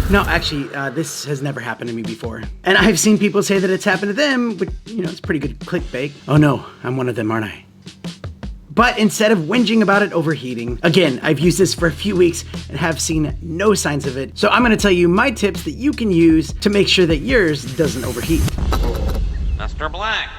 No, actually, this has never happened to me before. And I've seen people say that it's happened to them, but you know, it's pretty good clickbait. Oh no, I'm one of them, aren't I? But instead of whinging about it overheating, again, I've used this for a few weeks and have seen no signs of it. So I'm gonna tell you my tips that you can use to make sure that yours doesn't overheat. Mr. Black.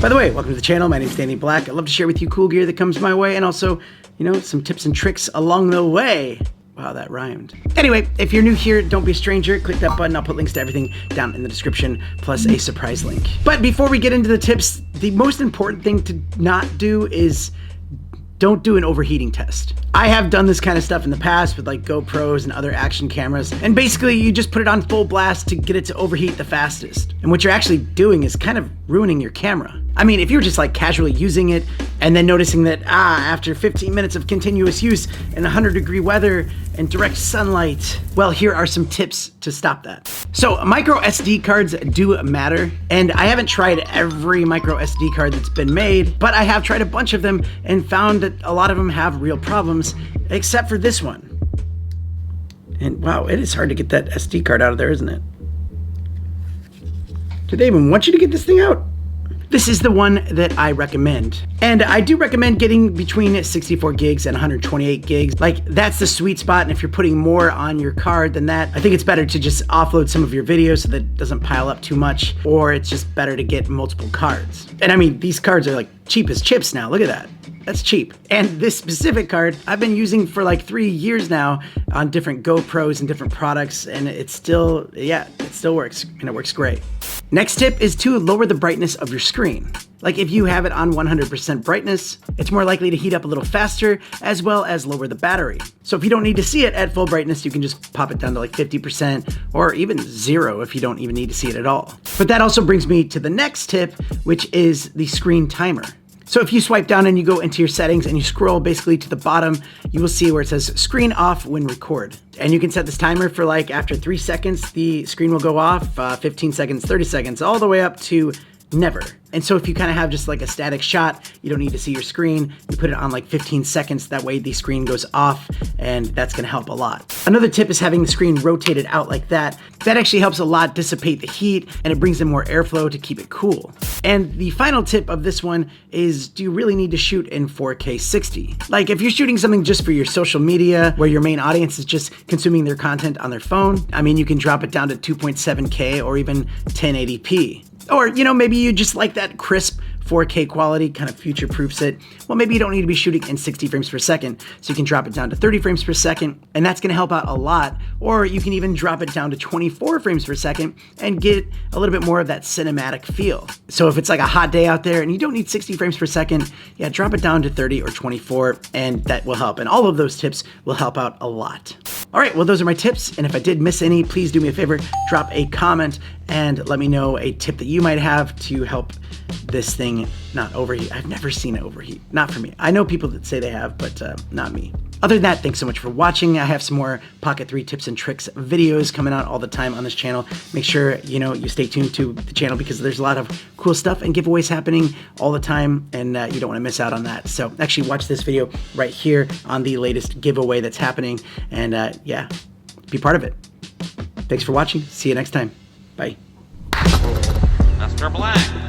By the way, welcome to the channel. My name is Danny Black. I love to share with you cool gear that comes my way and also, you know, some tips and tricks along the way. Wow, that rhymed. Anyway, if you're new here, don't be a stranger. Click that button. I'll put links to everything down in the description, plus a surprise link. But before we get into the tips, the most important thing to not do is don't do an overheating test. I have done this kind of stuff in the past with like GoPros and other action cameras, and basically you just put it on full blast to get it to overheat the fastest. And what you're actually doing is kind of ruining your camera. I mean, if you're just like casually using it and then noticing that, after 15 minutes of continuous use in 100-degree weather and direct sunlight, well, here are some tips to stop that. So micro SD cards do matter, and I haven't tried every micro SD card that's been made, but I have tried a bunch of them and found that a lot of them have real problems, except for this one. And wow, it is hard to get that SD card out of there, isn't it? Do they even want you to get this thing out? This is the one that I recommend. And I do recommend getting between 64 gigs and 128 gigs. Like, that's the sweet spot, and if you're putting more on your card than that, I think it's better to just offload some of your videos so that it doesn't pile up too much, or it's just better to get multiple cards. And I mean, these cards are like cheap as chips now, look at that. That's cheap. And this specific card I've been using for like 3 years now on different GoPros and different products, and it still works, and it works great. Next tip is to lower the brightness of your screen. Like, if you have it on 100% brightness, it's more likely to heat up a little faster, as well as lower the battery. So if you don't need to see it at full brightness, you can just pop it down to like 50% or even 0 if you don't even need to see it at all. But that also brings me to the next tip, which is the screen timer. So if you swipe down and you go into your settings and you scroll basically to the bottom, you will see where it says screen off when record. And you can set this timer for like after 3 seconds, the screen will go off, 15 seconds, 30 seconds, all the way up to never. And so if you kind of have just like a static shot, you don't need to see your screen, you put it on like 15 seconds, that way the screen goes off, and that's gonna help a lot. Another tip is having the screen rotated out like that. That actually helps a lot dissipate the heat, and it brings in more airflow to keep it cool. And the final tip of this one is, do you really need to shoot in 4K 60? Like, if you're shooting something just for your social media, where your main audience is just consuming their content on their phone, I mean, you can drop it down to 2.7K or even 1080p. Or, you know, maybe you just like that crisp 4K quality, kind of future-proofs it. Well, maybe you don't need to be shooting in 60 frames per second, so you can drop it down to 30 frames per second, and that's gonna help out a lot. Or you can even drop it down to 24 frames per second and get a little bit more of that cinematic feel. So if it's like a hot day out there and you don't need 60 frames per second, yeah, drop it down to 30 or 24, and that will help. And all of those tips will help out a lot. All right, well, those are my tips, and if I did miss any, please do me a favor, drop a comment and let me know a tip that you might have to help this thing not overheat. I've never seen it overheat, not for me. I know people that say they have, but not me. Other than that, thanks so much for watching. I have some more Pocket 3 tips and tricks videos coming out all the time on this channel. Make sure, you know, you stay tuned to the channel because there's a lot of cool stuff and giveaways happening all the time, and you don't want to miss out on that. So actually watch this video right here on the latest giveaway that's happening, and yeah, be part of it. Thanks for watching. See you next time. Bye. Mr. Black.